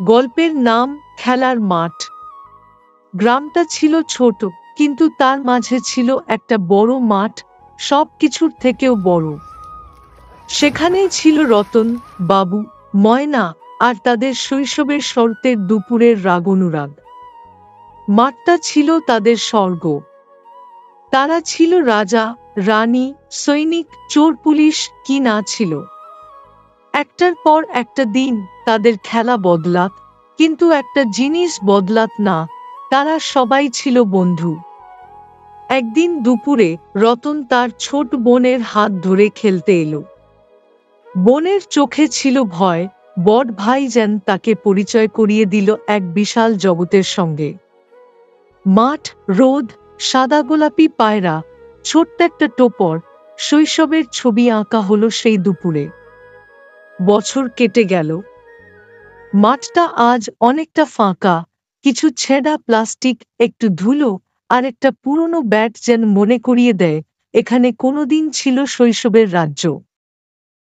গল্পের নাম খেলার মাঠ। গ্রামটা ছিল ছোট, কিন্তু তার মাঝে ছিল একটা বড় মাঠ, সবকিছুর থেকেও বড়। সেখানেই ছিল রতন, বাবু, ময়না আর তাদের শৈশবের শরতের দুপুরের রাগ অনুরাগ। মাঠটা ছিল তাদের স্বর্গ। তারা ছিল রাজা, রানী, সৈনিক, চোর, পুলিশ, কি না ছিল। একটার পর একটা দিন তাদের খেলা বদলাত, কিন্তু একটা জিনিস বদলাত না, তারা সবাই ছিল বন্ধু। একদিন দুপুরে রতন তার ছোট বোনের হাত ধরে খেলতে এলো। বোনের চোখে ছিল ভয়, বড় ভাই যেন তাকে পরিচয় করিয়ে দিল এক বিশাল জগতের সঙ্গে। মাঠ, রোদ, সাদা গোলাপি পায়রা, ছোট্ট একটা টোপর, শৈশবের ছবি আঁকা হলো সেই দুপুরে। বছর কেটে গেল। মাঠটা আজ অনেকটা ফাঁকা, কিছু ছেঁড়া প্লাস্টিক, একটু ধুলো, আর একটা পুরনো ব্যাট যেন মনে করিয়ে দেয় এখানে কোনোদিন ছিল শৈশবের রাজ্য।